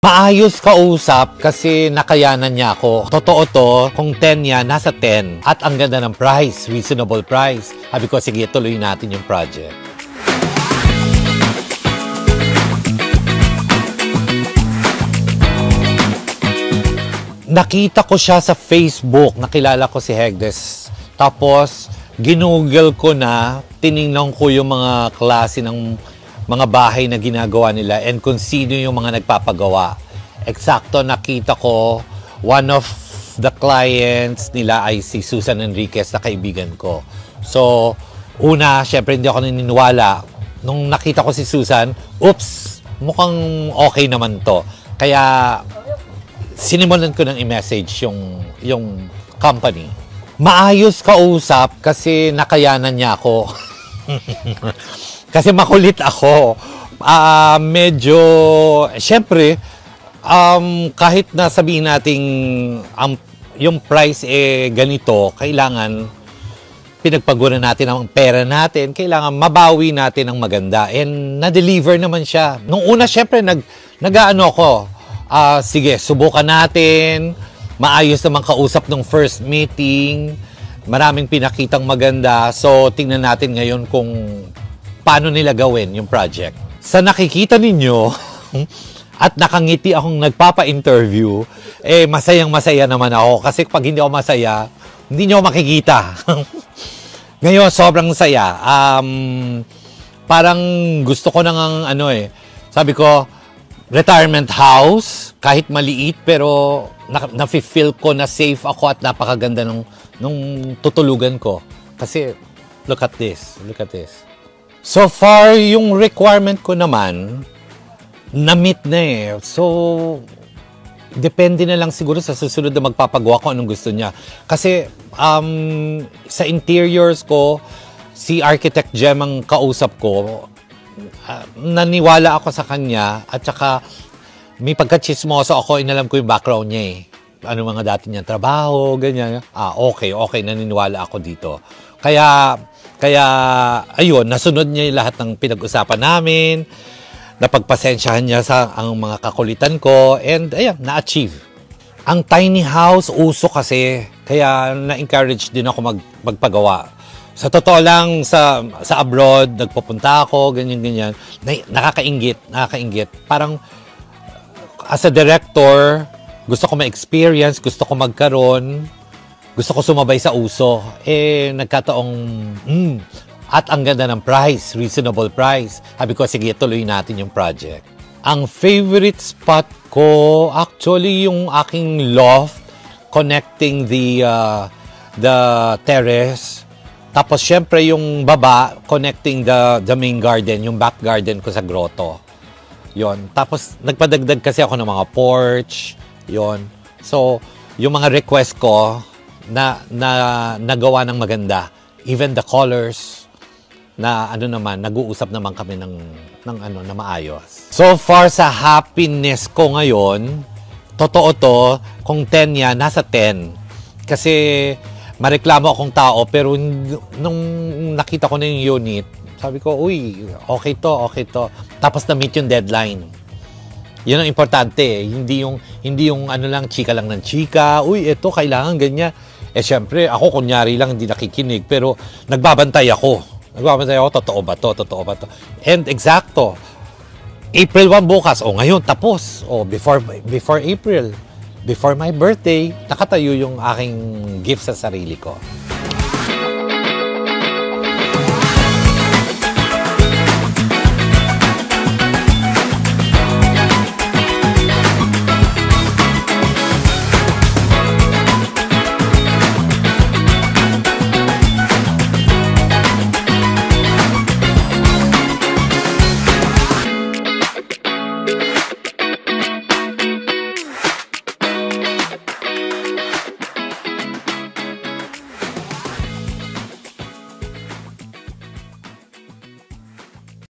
Maayos kausap kasi nakayanan niya ako. Totoo to, kung 10 yan, nasa 10. At ang ganda ng price, reasonable price. Sabi ko, sige, tuloy natin yung project. Nakita ko siya sa Facebook, nakilala ko si Hegdes. Tapos, ginugol ko na, tiningnan ko yung mga klase ng mga bahay na ginagawa nila and kung sino yung mga nagpapagawa. Eksakto nakita ko, one of the clients nila ay si Susan Enriquez na kaibigan ko. So, una, syempre hindi ako naniniwala. Nung nakita ko si Susan, oops, mukhang okay naman to. Kaya, sinimulan ko ng i-message yung company. Maayos kausap kasi nakayanan niya ako. Kasi makulit ako. Medyo, syempre, kahit na sabihin nating yung price ganito, kailangan pinagpaguran natin ang pera natin, kailangan mabawi natin ang maganda. And na-deliver naman siya. Nung una, syempre, nag-ano ko, sige, subukan natin. Maayos naman kausap ng first meeting. Maraming pinakitang maganda. So, tingnan natin ngayon kung paano nila gawin yung project. Sa nakikita ninyo, at nakangiti akong nagpapa-interview, masayang-masaya naman ako. Kasi pag hindi ako masaya, hindi nyo makikita. Ngayon, sobrang saya. Parang gusto ko nang sabi ko, retirement house, kahit maliit, pero na-feel ko na safe ako at napakaganda nung tutulugan ko. Kasi, look at this. Look at this. So far, yung requirement ko naman, na-meet na So, depende na lang siguro sa susunod na magpapagawa ko anong gusto niya. Kasi, sa interiors ko, si Architect Jem ang kausap ko, naniwala ako sa kanya, at saka, may pagka-chismoso ako, inalam ko yung background niya ano mga dati niyang trabaho, ganyan. Okay, naniniwala ako dito. Kaya, ayun, nasunod niya yung lahat ng pinag-usapan namin, napagpasensyahan niya sa ang mga kakulitan ko, and ayan, na-achieve. Ang tiny house, uso kasi, kaya na-encourage din ako magpagawa. Sa totoo lang, sa abroad, nagpupunta ako, ganyan. Nakakainggit. Parang, as a director, gusto ko ma-experience, gusto ko magkaroon, gusto ko sumabay sa uso. Nagkataong, at ang ganda ng price, reasonable price. Sabi ko, sige, tuloy natin yung project. Ang favorite spot ko, actually, yung aking loft, connecting the terrace. Tapos, syempre, yung baba, connecting the main garden, yung back garden ko sa grotto. Yon. Tapos, nagpadagdag kasi ako ng mga porch. Yon. So, yung mga request ko na nagawa ng maganda. Even the colors na nag-uusap naman kami na maayos. So far sa happiness ko ngayon, totoo to, kung 10 yan, nasa 10. Kasi mareklamo akong tao, pero nung nakita ko na yung unit, sabi ko, uy, okay to. Tapos na-meet yung deadline. Yun ang importante. Hindi yung chika lang ng chika. Uy, ito, kailangan ganyan. Syempre, ako kunyari lang, hindi nakikinig. Pero nagbabantay ako. Totoo ba to? And eksakto. April 1 bukas. Ngayon, tapos. Before April. Before my birthday, nakatayo yung aking gift sa sarili ko.